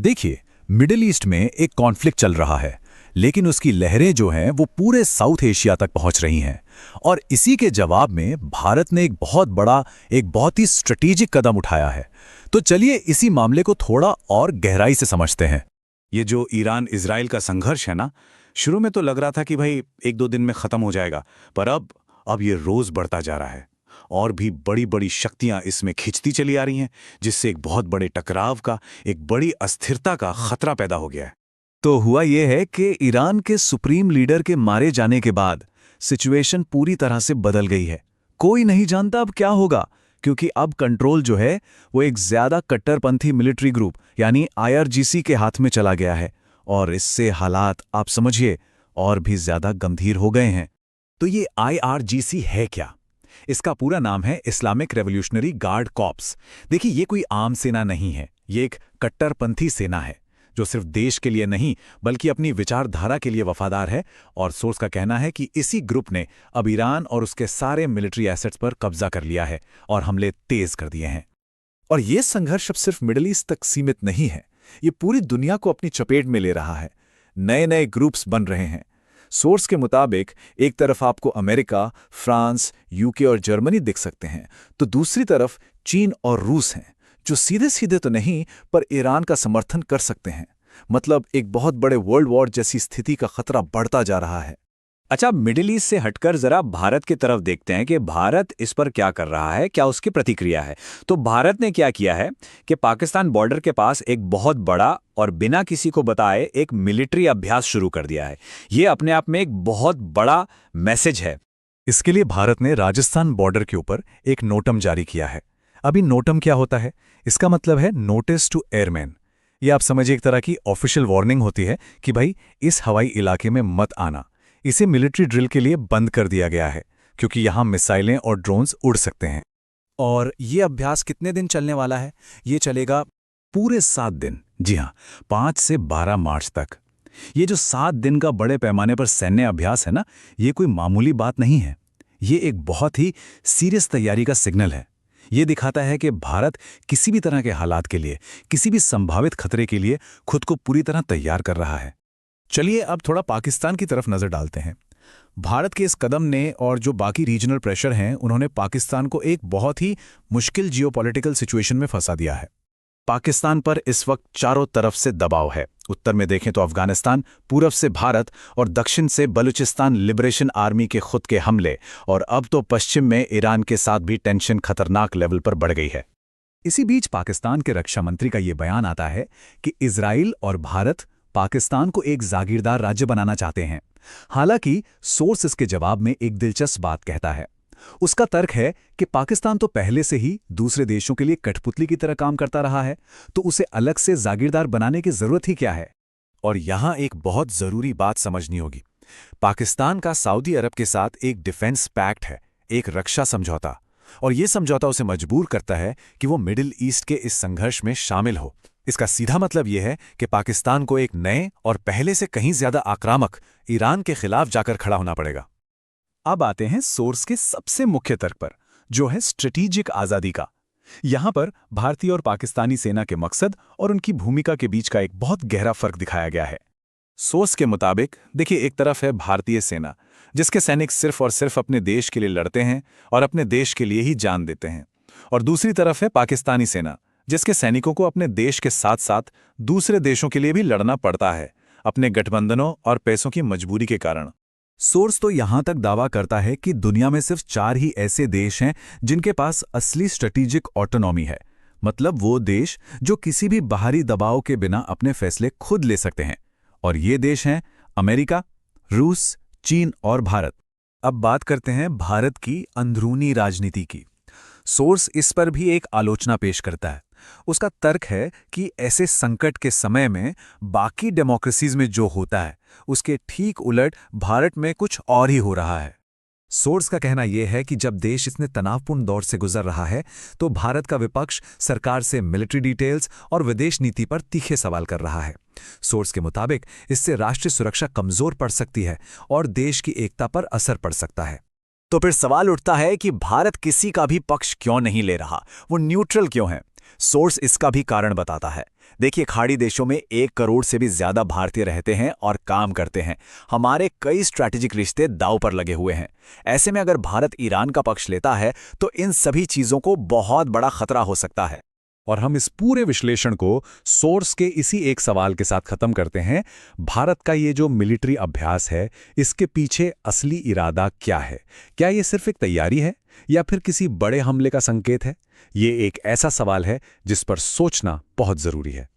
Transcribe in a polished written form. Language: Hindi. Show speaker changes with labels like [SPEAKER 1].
[SPEAKER 1] देखिए, मिडिल ईस्ट में एक कॉन्फ्लिक्ट चल रहा है, लेकिन उसकी लहरें जो हैं वो पूरे साउथ एशिया तक पहुंच रही हैं। और इसी के जवाब में भारत ने एक बहुत ही स्ट्रेटेजिक कदम उठाया है। तो चलिए इसी मामले को थोड़ा और गहराई से समझते हैं।
[SPEAKER 2] ये जो ईरान इजराइल का संघर्ष है ना, शुरू में तो लग रहा था कि भाई एक दो दिन में खत्म हो जाएगा, पर अब ये रोज बढ़ता जा रहा है और भी बड़ी बड़ी शक्तियां इसमें खिंचती चली आ रही हैं, जिससे एक बहुत बड़े टकराव का, एक बड़ी अस्थिरता का खतरा पैदा हो गया है।
[SPEAKER 1] तो हुआ यह है कि ईरान के सुप्रीम लीडर के मारे जाने के बाद सिचुएशन पूरी तरह से बदल गई है। कोई नहीं जानता अब क्या होगा, क्योंकि अब कंट्रोल जो है वो एक ज्यादा कट्टरपंथी मिलिट्री ग्रुप यानी आईआरजीसी के हाथ में चला गया है। और इससे हालात आप समझिए और भी ज्यादा गंभीर हो गए हैं।
[SPEAKER 2] तो ये आईआरजीसी है क्या? इसका पूरा नाम है इस्लामिक रेवोल्यूशनरी गार्ड कॉर्प्स। देखिए, ये कोई आम सेना नहीं है, ये एक कट्टरपंथी सेना है जो सिर्फ देश के लिए नहीं बल्कि अपनी विचारधारा के लिए वफादार है। और सोर्स का कहना है कि इसी ग्रुप ने अब ईरान और उसके सारे मिलिट्री एसेट्स पर कब्जा कर लिया है और हमले तेज कर दिए हैं।
[SPEAKER 1] और ये संघर्ष अब सिर्फ मिडिल ईस्ट तक सीमित नहीं है, ये पूरी दुनिया को अपनी चपेट में ले रहा है। नए नए ग्रुप्स बन रहे हैं। सोर्स के मुताबिक एक तरफ आपको अमेरिका, फ्रांस, यूके और जर्मनी दिख सकते हैं, तो दूसरी तरफ चीन और रूस हैं, जो सीधे सीधे तो नहीं पर ईरान का समर्थन कर सकते हैं। मतलब एक बहुत बड़े वर्ल्ड वॉर जैसी स्थिति का खतरा बढ़ता जा रहा है।
[SPEAKER 2] अच्छा, मिडिल ईस्ट से हटकर जरा भारत की तरफ देखते हैं कि भारत इस पर क्या कर रहा है, क्या उसकी प्रतिक्रिया है। तो भारत ने क्या किया है कि पाकिस्तान बॉर्डर के पास एक बहुत बड़ा और बिना किसी को बताए एक मिलिट्री अभ्यास शुरू कर दिया है। ये अपने आप में एक बहुत बड़ा मैसेज है।
[SPEAKER 1] इसके लिए भारत ने राजस्थान बॉर्डर के ऊपर एक नोटम जारी किया है। अभी नोटम क्या होता है? इसका मतलब है नोटिस टू एयरमैन। ये आप समझिए एक तरह की ऑफिशियल वार्निंग होती है कि भाई इस हवाई इलाके में मत आना। इसे मिलिट्री ड्रिल के लिए बंद कर दिया गया है, क्योंकि यहां मिसाइलें और ड्रोन्स उड़ सकते हैं। और ये अभ्यास कितने दिन चलने वाला है? ये चलेगा पूरे 7 दिन। जी हां, 5 से 12 मार्च तक। ये जो 7 दिन का बड़े पैमाने पर सैन्य अभ्यास है ना, ये कोई मामूली बात नहीं है। ये एक बहुत ही सीरियस तैयारी का सिग्नल है। ये दिखाता है कि भारत किसी भी तरह के हालात के लिए, किसी भी संभावित खतरे के लिए खुद को पूरी तरह तैयार कर रहा है। चलिए अब थोड़ा पाकिस्तान की तरफ नजर डालते हैं। भारत के इस कदम ने और जो बाकी रीजनल प्रेशर हैं, उन्होंने पाकिस्तान को एक बहुत ही मुश्किल जियोपॉलिटिकल सिचुएशन में फंसा दिया है। पाकिस्तान पर इस वक्त चारों तरफ से दबाव है। उत्तर में देखें तो अफगानिस्तान, पूरब से भारत और दक्षिण से बलूचिस्तान लिबरेशन आर्मी के खुद के हमले, और अब तो पश्चिम में ईरान के साथ भी टेंशन खतरनाक लेवल पर बढ़ गई है। इसी बीच पाकिस्तान के रक्षा मंत्री का ये बयान आता है कि इजराइल और भारत पाकिस्तान को एक जागीरदार राज्य बनाना चाहते हैं। हालांकि सोर्स इसके जवाब में एक दिलचस्प बात कहता है। उसका तर्क है कि पाकिस्तान तो पहले से ही दूसरे देशों के लिए कठपुतली की तरह काम करता रहा है, तो उसे अलग से जागीरदार बनाने की जरूरत ही क्या है। और यहां एक बहुत जरूरी बात समझनी होगी। पाकिस्तान का सऊदी अरब के साथ एक डिफेंस पैक्ट है, एक रक्षा समझौता, और यह समझौता उसे मजबूर करता है कि वो मिडिल ईस्ट के इस संघर्ष में शामिल हो। इसका सीधा मतलब यह है कि पाकिस्तान को एक नए और पहले से कहीं ज्यादा आक्रामक ईरान के खिलाफ जाकर खड़ा होना पड़ेगा। अब आते हैं सोर्स के सबसे मुख्य तर्क पर, जो है स्ट्रेटेजिक आजादी का। यहां पर भारतीय और पाकिस्तानी सेना के मकसद और उनकी भूमिका के बीच का एक बहुत गहरा फर्क दिखाया गया है। सोर्स के मुताबिक देखिए, एक तरफ है भारतीय सेना, जिसके सैनिक सिर्फ और सिर्फ अपने देश के लिए लड़ते हैं और अपने देश के लिए ही जान देते हैं। और दूसरी तरफ है पाकिस्तानी सेना, जिसके सैनिकों को अपने देश के साथ साथ दूसरे देशों के लिए भी लड़ना पड़ता है, अपने गठबंधनों और पैसों की मजबूरी के कारण। सोर्स तो यहां तक दावा करता है कि दुनिया में सिर्फ 4 ही ऐसे देश हैं जिनके पास असली स्ट्रेटेजिक ऑटोनॉमी है। मतलब वो देश जो किसी भी बाहरी दबाव के बिना अपने फैसले खुद ले सकते हैं। और ये देश हैं अमेरिका, रूस, चीन और भारत। अब बात करते हैं भारत की अंदरूनी राजनीति की। सोर्स इस पर भी एक आलोचना पेश करता है। उसका तर्क है कि ऐसे संकट के समय में बाकी डेमोक्रेसीज में जो होता है उसके ठीक उलट भारत में कुछ और ही हो रहा है। सोर्स का कहना यह है कि जब देश इतने तनावपूर्ण दौर से गुजर रहा है, तो भारत का विपक्ष सरकार से मिलिट्री डिटेल्स और विदेश नीति पर तीखे सवाल कर रहा है। सोर्स के मुताबिक इससे राष्ट्रीय सुरक्षा कमजोर पड़ सकती है और देश की एकता पर असर पड़ सकता है। तो फिर सवाल उठता है कि भारत किसी का भी पक्ष क्यों नहीं ले रहा, वो न्यूट्रल क्यों है?
[SPEAKER 2] सोर्स इसका भी कारण बताता है। देखिए, खाड़ी देशों में 1 करोड़ से भी ज्यादा भारतीय रहते हैं और काम करते हैं। हमारे कई स्ट्रैटेजिक रिश्ते दांव पर लगे हुए हैं। ऐसे में अगर भारत ईरान का पक्ष लेता है तो इन सभी चीजों को बहुत बड़ा खतरा हो सकता है।
[SPEAKER 1] और हम इस पूरे विश्लेषण को सोर्स के इसी एक सवाल के साथ खत्म करते हैं। भारत का ये जो मिलिट्री अभ्यास है, इसके पीछे असली इरादा क्या है? क्या ये सिर्फ एक तैयारी है या फिर किसी बड़े हमले का संकेत है? ये एक ऐसा सवाल है जिस पर सोचना बहुत जरूरी है।